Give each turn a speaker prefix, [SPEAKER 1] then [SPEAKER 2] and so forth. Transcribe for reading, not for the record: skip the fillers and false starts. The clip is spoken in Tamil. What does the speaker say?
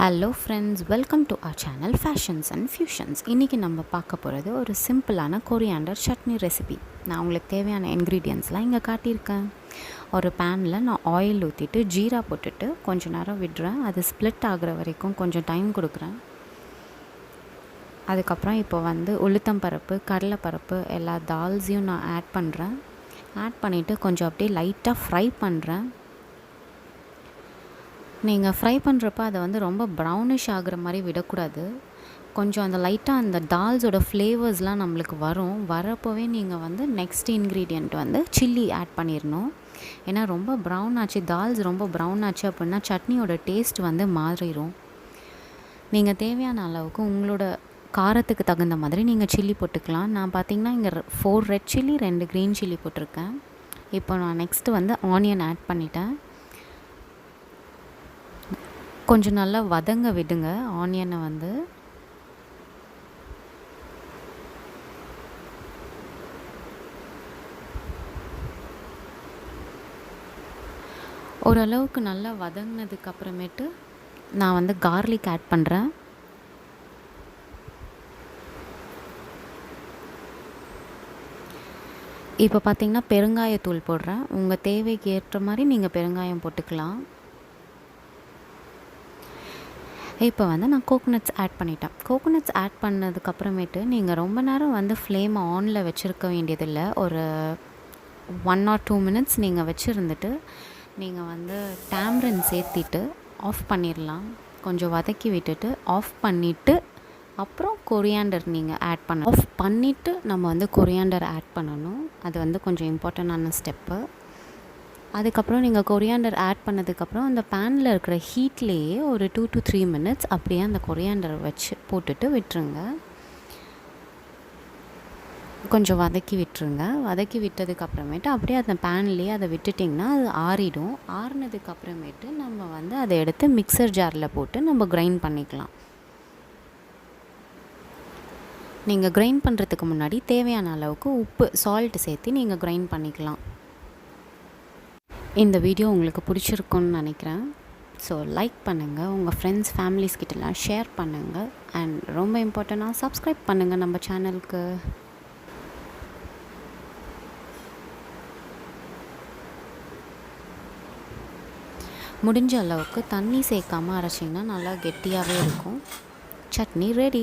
[SPEAKER 1] Hello friends, welcome to our channel fashions and fusions. இன்றைக்கி நம்ம பார்க்க போகிறது ஒரு சிம்பிளான கொரியாண்டர் சட்னி ரெசிபி. நான் உங்களுக்கு தேவையான இன்க்ரீடியன்ட்ஸ்லாம் இங்கே காட்டியிருக்கேன். ஒரு பேனில் நான் ஆயில் ஊற்றிட்டு ஜீரா போட்டுட்டு கொஞ்சம் நேரம் விடுறேன். அது ஸ்ப்ளிட் ஆகிற வரைக்கும் கொஞ்சம் டைம் கொடுக்குறேன். அதுக்கப்புறம் இப்போ உளுத்தம் பருப்பு, கடலைப்பருப்பு எல்லா தால்ஸையும் நான் ஆட் பண்ணுறேன். ஆட் பண்ணிவிட்டு கொஞ்சம் அப்படியே லைட்டாக ஃப்ரை பண்ணுறேன். நீங்கள் ஃப்ரை பண்ணுறப்ப அதை ரொம்ப ப்ரௌனிஷ் ஆகிற மாதிரி விடக்கூடாது. கொஞ்சம் அந்த லைட்டாக அந்த தால்ஸோட ஃப்ளேவர்ஸ்லாம் நம்மளுக்கு வரப்போவே நீங்கள் நெக்ஸ்ட் இன்க்ரீடியண்ட் சில்லி ஆட் பண்ணிடணும். ஏன்னா ரொம்ப ப்ரௌன் ஆச்சு, தால்ஸ் ரொம்ப ப்ரௌன் ஆச்சு அப்படின்னா சட்னியோட டேஸ்ட் மாறிடும். நீங்கள் தேவையான அளவுக்கு உங்களோட காரத்துக்கு தகுந்த மாதிரி நீங்கள் சில்லி போட்டுக்கலாம். நான் பார்த்திங்கன்னா இங்கே 4 ரெட் சில்லி 2 க்ரீன் சில்லி போட்டிருக்கேன். இப்போ நான் நெக்ஸ்ட்டு ஆனியன் ஆட் பண்ணிட்டேன். கொஞ்சம் நல்லா வதங்க விடுங்க ஆனியனை. ஓரளவுக்கு நல்லா வதங்கினதுக்கு அப்புறமேட்டு நான் கார்லிக் ஆட் பண்ணுறேன். இப்போ பார்த்திங்கன்னா பெருங்காயத்தூள் போடுறேன். உங்கள் தேவைக்கு ஏற்ற மாதிரி நீங்கள் பெருங்காயம் போட்டுக்கலாம். இப்போ நான் கோகோனட்ஸ் ஆட் பண்ணிட்டேன். கோகோனட்ஸ் ஆட் பண்ணதுக்கப்புறமேட்டு நீங்கள் ரொம்ப நேரம் ஃப்ளேமை ஆனில் வச்சுருக்க வேண்டியதில்லை. ஒரு 1 or 2 minutes நீங்கள் வச்சுருந்துட்டு நீங்கள் டேமரிண்ட் சேர்த்திட்டு ஆஃப் பண்ணிடலாம். கொஞ்சம் வதக்கி விட்டுட்டு ஆஃப் பண்ணிவிட்டு அப்புறம் கொரியாண்டர் நீங்கள் ஆட் பண்ண ஆஃப் பண்ணிவிட்டு நம்ம கொரியாண்டர் ஆட் பண்ணணும். அது கொஞ்சம் இம்பார்ட்டண்டான ஸ்டெப்பு. அதுக்கப்புறம் நீங்கள் கொரியாண்டர் ஆட் பண்ணதுக்கப்புறம் அந்த பேனில் இருக்கிற ஹீட்லேயே ஒரு 2 to 3 minutes அப்படியே அந்த கொரியாண்டரை வச்சு போட்டுட்டு விட்டுருங்க. கொஞ்சம் வதக்கி விட்டுருங்க. வதக்கி விட்டதுக்கப்புறமேட்டு அப்படியே அந்த பேன்லேயே அதை விட்டுட்டிங்கன்னா அது ஆறிடும். ஆறினதுக்கப்புறமேட்டு நம்ம அதை எடுத்து மிக்சர் ஜாரில் போட்டு நம்ம கிரைண்ட் பண்ணிக்கலாம். நீங்கள் கிரைண்ட் பண்ணுறதுக்கு முன்னாடி தேவையான அளவுக்கு உப்பு, சால்ட் சேர்த்து நீங்கள் கிரைண்ட் பண்ணிக்கலாம். இந்த வீடியோ உங்களுக்கு பிடிச்சிருக்குன்னு நினைக்கிறேன். ஸோ லைக் பண்ணுங்கள், உங்கள் ஃப்ரெண்ட்ஸ் ஃபேமிலிஸ் கிட்டலாம் ஷேர் பண்ணுங்கள். அண்ட் ரொம்ப இம்பார்ட்டண்ட்டாக சப்ஸ்கிரைப் பண்ணுங்கள் நம்ம சேனலுக்கு. முடிஞ்ச அளவுக்கு தண்ணி சேர்க்காமல் அரைச்சிங்கன்னா நல்லா கெட்டியாகவே இருக்கும். சட்னி ரெடி.